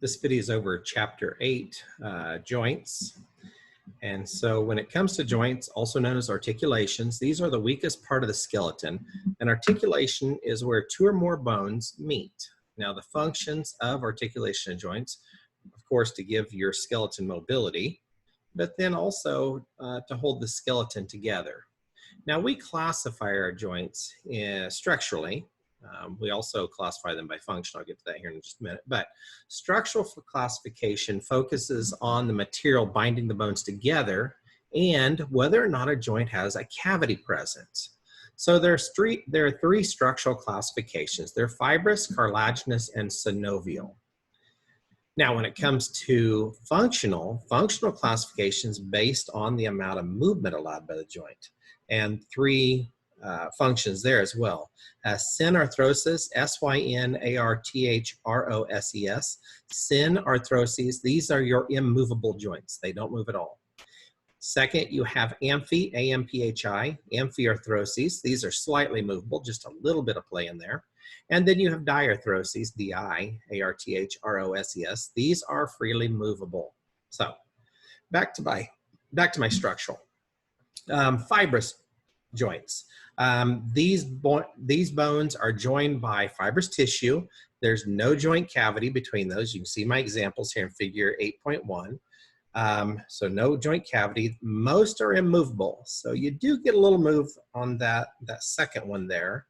This video is over chapter 8, joints. And so when it comes to joints, also known as articulations, these are the weakest part of the skeleton. And articulation is where two or more bones meet. Now the functions of articulation of joints, of course, to give your skeleton mobility, but then also to hold the skeleton together. Now we classify our joints structurally. We also classify them by function. I'll get to that here in just a minute. But structural classification focuses on the material binding the bones together and whether or not a joint has a cavity present. So there are three structural classifications. They're fibrous, cartilaginous, and synovial. Now, when it comes to functional classifications based on the amount of movement allowed by the joint, and three functions there as well. Synarthrosis, S-Y-N-A-R-T-H-R-O-S-E-S. Synarthroses, these are your immovable joints. They don't move at all. Second, you have amphi, A-M-P-H-I, amphiarthroses. These are slightly movable, just a little bit of play in there. And then you have diarthroses, D-I-A-R-T-H-R-O-S-E-S. These are freely movable. So back to my structural. Fibrous joints. These bones are joined by fibrous tissue. There's no joint cavity between those. You can see my examples here in figure 8.1. So no joint cavity. Most are immovable. So you do get a little move on that second one there.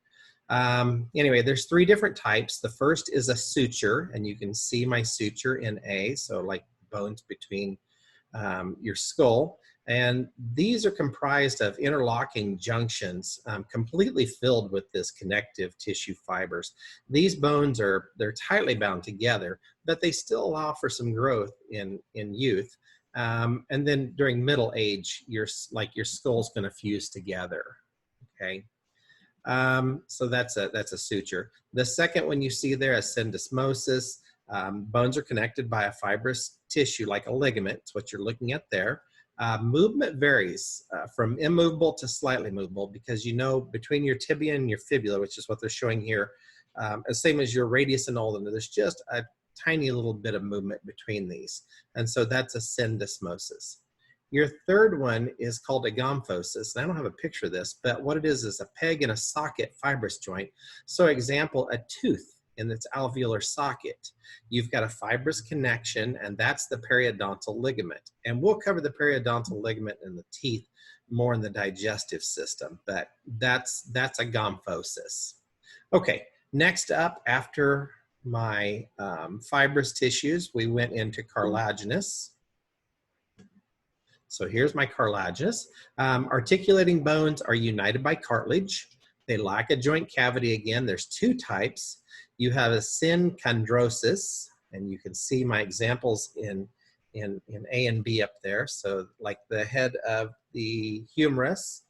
Anyway, there's three different types. The first is a suture, and you can see my suture in A, so like bones between your skull. And these are comprised of interlocking junctions completely filled with this connective tissue fibers. These bones they're tightly bound together, but they still allow for some growth in youth. And then during middle age, your skull's going to fuse together. Okay, so that's a suture. The second one you see there is syndesmosis. Bones are connected by a fibrous tissue like a ligament. It's what you're looking at there. Movement varies from immovable to slightly movable because between your tibia and your fibula, which is what they're showing here, same as your radius and ulna, there's just a tiny little bit of movement between these. And so that's a syndesmosis. Your third one is called a gomphosis. And I don't have a picture of this, but what it is a peg and a socket fibrous joint. So example, a tooth in its alveolar socket. You've got a fibrous connection, and that's the periodontal ligament. And we'll cover the periodontal ligament in the teeth more in the digestive system, but that's a gomphosis. Okay, next up after my fibrous tissues, we went into cartilaginous. So here's my cartilaginous. Articulating bones are united by cartilage. They lack a joint cavity. Again, there's two types. You have a synchondrosis, and you can see my examples in A and B up there. So like the head of the humerus,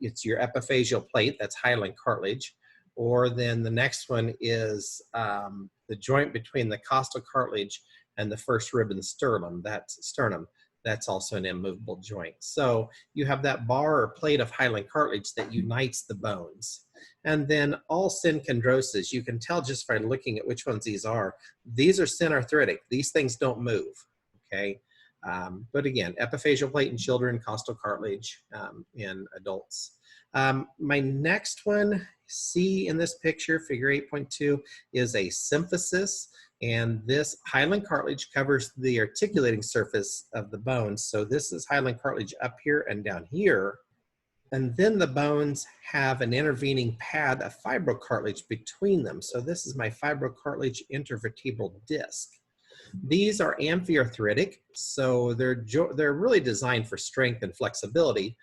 it's your epiphyseal plate, that's hyaline cartilage. Or then the next one is the joint between the costal cartilage and the first rib in the sternum. That's also an immovable joint. So you have that bar or plate of hyaline cartilage that unites the bones. And then all synchondroses, you can tell just by looking at which ones these are. These are synarthritic. These things don't move, okay? But again, epiphyseal plate in children, costal cartilage in adults. My next one, see in this picture, figure 8.2, is a symphysis. And this hyaline cartilage covers the articulating surface of the bones. So this is hyaline cartilage up here and down here. And then the bones have an intervening pad of fibrocartilage between them. So this is my fibrocartilage intervertebral disc. These are amphiarthritic, so they're really designed for strength and flexibility.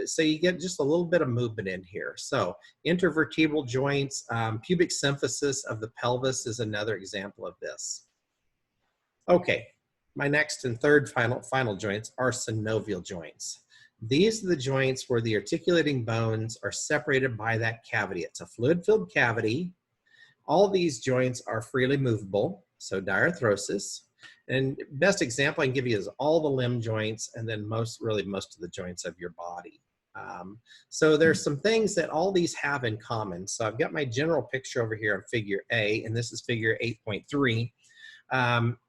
So you get just a little bit of movement in here. So intervertebral joints, pubic symphysis of the pelvis is another example of this. Okay, my next and third final joints are synovial joints. These are the joints where the articulating bones are separated by that cavity. It's a fluid-filled cavity. All these joints are freely movable, so diarthrosis. And best example I can give you is all the limb joints and then most of the joints of your body. So there's some things that all these have in common. So I've got my general picture over here in figure A, and this is figure 8.3.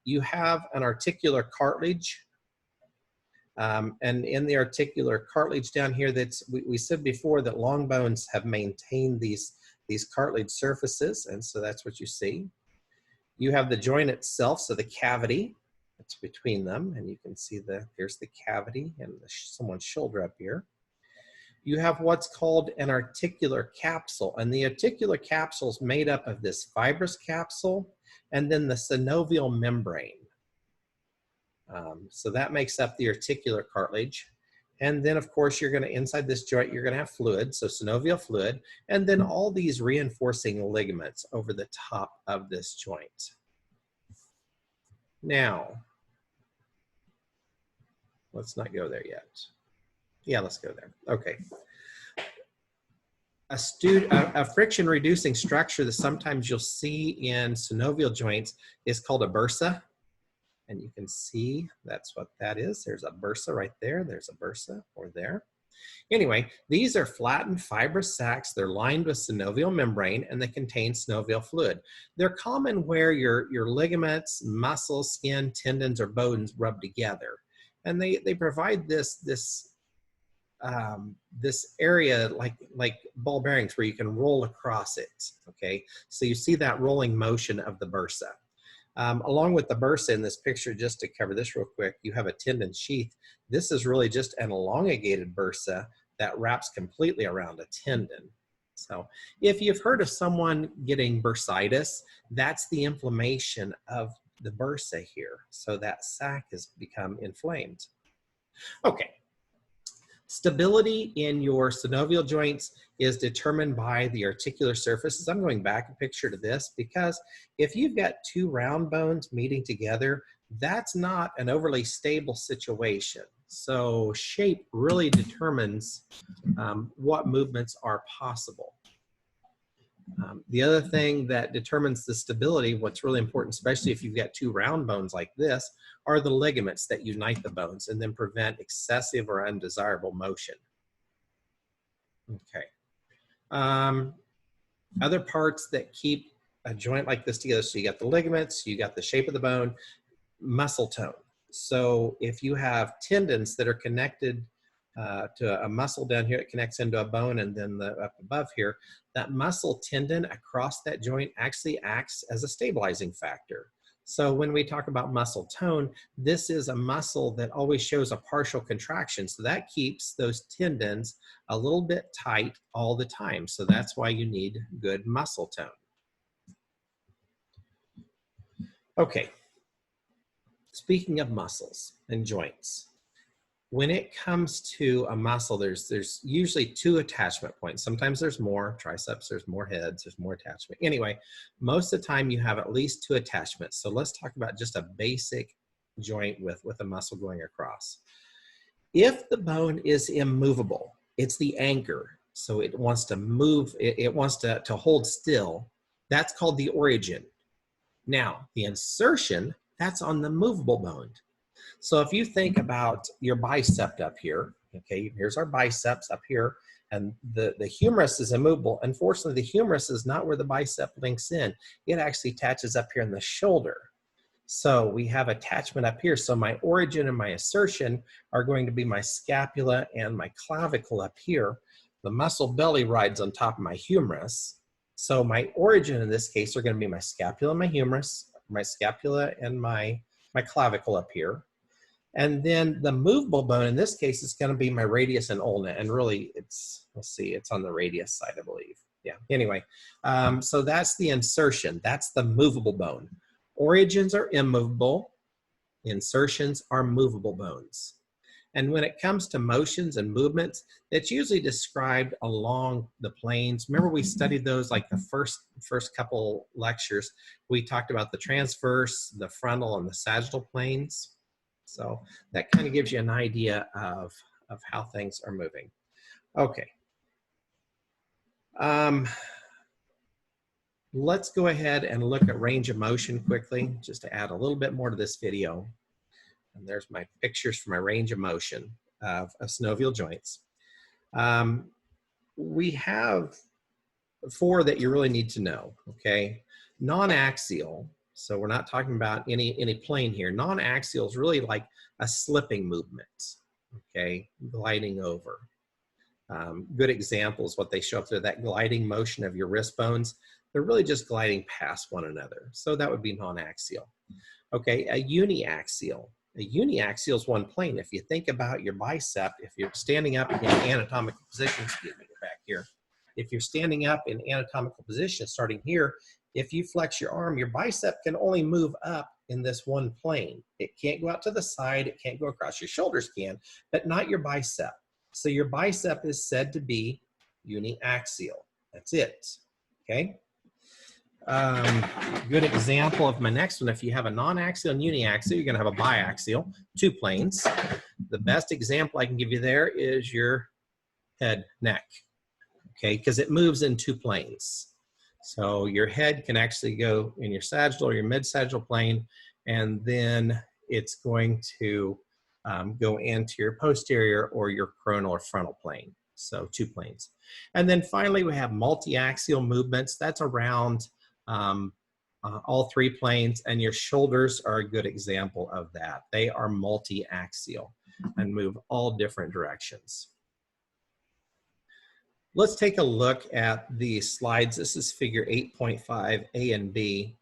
You have an articular cartilage. And in the articular cartilage down here, we said before that long bones have maintained these cartilage surfaces, and so that's what you see. You have the joint itself, so the cavity that's between them, and you can see here's the cavity and someone's shoulder up here. You have what's called an articular capsule, and the articular capsule is made up of this fibrous capsule and then the synovial membrane. So that makes up the articular cartilage. And then of course you're going to, inside this joint, you're going to have fluid, so synovial fluid, and then all these reinforcing ligaments over the top of this joint. Now, let's not go there yet. Yeah, let's go there. Okay. A friction reducing structure that sometimes you'll see in synovial joints is called a bursa. And you can see that's what that is. There's a bursa right there. There's a bursa or there. Anyway, these are flattened fibrous sacs. They're lined with synovial membrane and they contain synovial fluid. They're common where your ligaments, muscles, skin, tendons, or bones rub together. And they provide this area like ball bearings where you can roll across it, okay? So you see that rolling motion of the bursa. Along with the bursa in this picture, just to cover this real quick, you have a tendon sheath. This is really just an elongated bursa that wraps completely around a tendon. So if you've heard of someone getting bursitis, that's the inflammation of the bursa here. So that sac has become inflamed. Okay. Stability in your synovial joints is determined by the articular surfaces. I'm going back a picture to this because if you've got two round bones meeting together, that's not an overly stable situation. So shape really determines what movements are possible. The other thing that determines the stability, what's really important, especially if you've got two round bones like this, are the ligaments that unite the bones and then prevent excessive or undesirable motion. Okay. Other parts that keep a joint like this together, so you got the ligaments, you got the shape of the bone, muscle tone. So if you have tendons that are connected to a muscle down here, it connects into a bone, and then up above here, that muscle tendon across that joint actually acts as a stabilizing factor. So when we talk about muscle tone, this is a muscle that always shows a partial contraction. So that keeps those tendons a little bit tight all the time. So that's why you need good muscle tone. Okay. Speaking of muscles and joints, when it comes to a muscle, there's usually two attachment points. Sometimes there's more. Triceps, there's more heads, there's more attachment. Anyway, most of the time you have at least two attachments. So let's talk about just a basic joint with a muscle going across. If the bone is immovable, it's the anchor. So it wants to move, it wants to hold still. That's called the origin. Now, the insertion, that's on the movable bone. So if you think about your bicep up here, okay, here's our biceps up here, and the humerus is immovable. Unfortunately, the humerus is not where the bicep links in. It actually attaches up here in the shoulder. So we have attachment up here. So my origin and my insertion are going to be my scapula and my clavicle up here. The muscle belly rides on top of my humerus. So my origin in this case are going to be my scapula and my humerus, my scapula and my clavicle up here. And then the movable bone in this case is going to be my radius and ulna. And really it's, let's see, it's on the radius side, I believe. Yeah, anyway, so that's the insertion. That's the movable bone. Origins are immovable. Insertions are movable bones. And when it comes to motions and movements, it's usually described along the planes. Remember we studied those like the first couple lectures. We talked about the transverse, the frontal, and the sagittal planes. So that kind of gives you an idea of how things are moving. Okay. Let's go ahead and look at range of motion quickly, just to add a little bit more to this video. And there's my pictures for my range of motion of synovial joints. We have 4 that you really need to know, okay? Non-axial, So we're not talking about any plane here. Non-axial is really like a slipping movement, okay, gliding over. Good examples, what they show up there, that gliding motion of your wrist bones, they're really just gliding past one another. So that would be non-axial. Okay, a uniaxial. A uniaxial is one plane. If you think about your bicep, if you're standing up in anatomical position, excuse me, back here. If you're standing up in anatomical position, starting here, if you flex your arm, your bicep can only move up in this one plane. It can't go out to the side, it can't go across. Your shoulders can, but not your bicep. So your bicep is said to be uniaxial. That's it, okay? Good example of my next one, if you have a non-axial and uniaxial, you're gonna have a biaxial, two planes. The best example I can give you there is your head, neck, okay? Because it moves in two planes. So your head can actually go in your sagittal or your mid-sagittal plane, and then it's going to go into your posterior or your coronal or frontal plane. So two planes. And then finally, we have multi-axial movements. That's around all three planes, and your shoulders are a good example of that. They are multi-axial and move all different directions. Let's take a look at the slides. This is figure 8.5, A and B.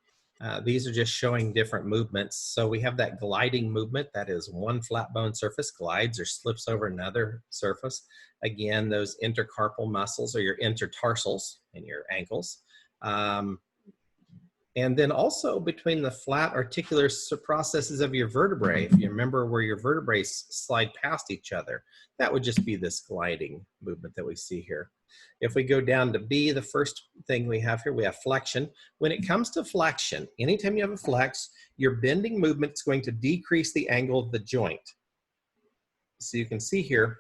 These are just showing different movements. So we have that gliding movement, that is one flat bone surface glides or slips over another surface. Again, those intercarpal muscles or your intertarsals in your ankles. And then also between the flat articular processes of your vertebrae, if you remember where your vertebrae slide past each other, that would just be this gliding movement that we see here. If we go down to B, the first thing we have here, we have flexion. When it comes to flexion, anytime you have a flex, your bending movement is going to decrease the angle of the joint. So you can see here,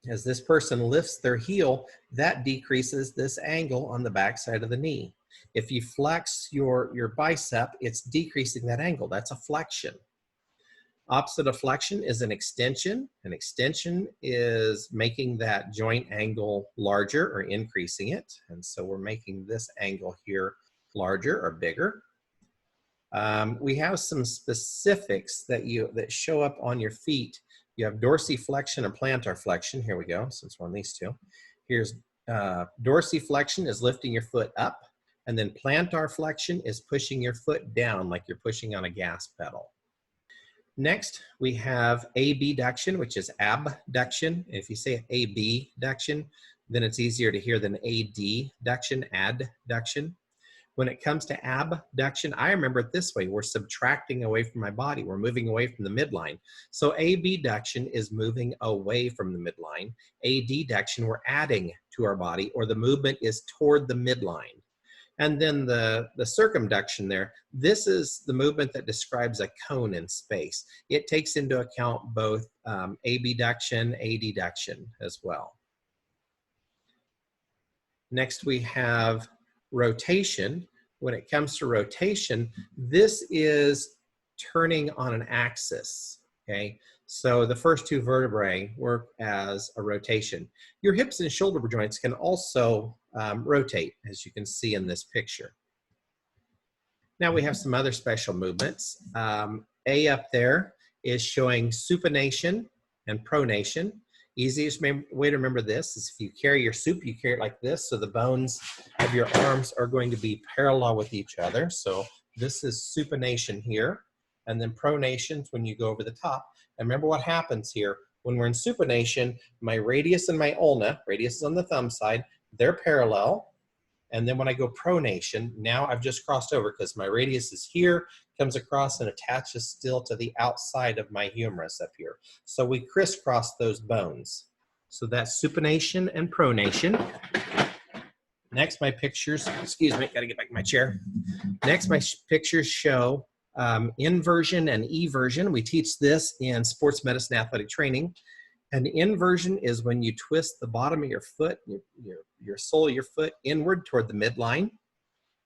as this person lifts their heel, that decreases this angle on the back side of the knee. If you flex your bicep, it's decreasing that angle. That's a flexion. Opposite of flexion is an extension. An extension is making that joint angle larger or increasing it. And so we're making this angle here larger or bigger. We have some specifics that show up on your feet. You have dorsiflexion and plantar flexion. Here we go, since we're on these two. Here's dorsiflexion is lifting your foot up, and then plantar flexion is pushing your foot down like you're pushing on a gas pedal. Next, we have abduction, which is abduction. If you say abduction, then it's easier to hear than adduction, adduction. When it comes to abduction, I remember it this way. We're subtracting away from my body. We're moving away from the midline. So abduction is moving away from the midline. Adduction, we're adding to our body, or the movement is toward the midline. And then the circumduction there, this is the movement that describes a cone in space. It takes into account both abduction, adduction as well. Next, we have rotation. When it comes to rotation, this is turning on an axis, okay? So the first two vertebrae work as a rotation. Your hips and shoulder joints can also rotate, as you can see in this picture. Now we have some other special movements. A up there is showing supination and pronation. Easiest way to remember this is if you carry your soup, you carry it like this, so the bones of your arms are going to be parallel with each other. So this is supination here, and then pronation is when you go over the top. And remember what happens here. When we're in supination, my radius and my ulna, radius is on the thumb side, they're parallel. And then when I go pronation, now I've just crossed over because my radius is here, comes across and attaches still to the outside of my humerus up here. So we crisscross those bones. So that's supination and pronation. Next, my pictures, excuse me, gotta get back in my chair. Next, my pictures show inversion and eversion. We teach this in sports medicine athletic training. And inversion is when you twist the bottom of your foot, your sole of your foot inward toward the midline.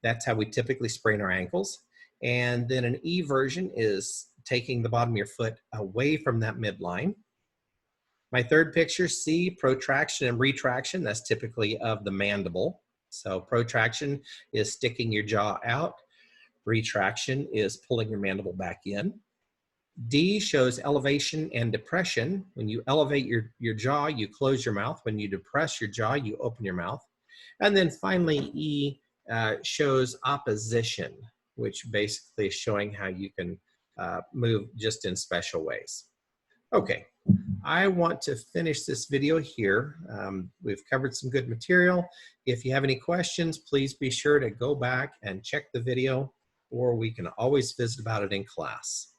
That's how we typically sprain our ankles. And then an eversion is taking the bottom of your foot away from that midline. My third picture, C, protraction and retraction. That's typically of the mandible. So protraction is sticking your jaw out. Retraction is pulling your mandible back in. D shows elevation and depression. When you elevate your jaw, you close your mouth. When you depress your jaw, you open your mouth. And then finally, E shows opposition, which basically is showing how you can move just in special ways. Okay, I want to finish this video here. We've covered some good material. If you have any questions, please be sure to go back and check the video, or we can always visit about it in class.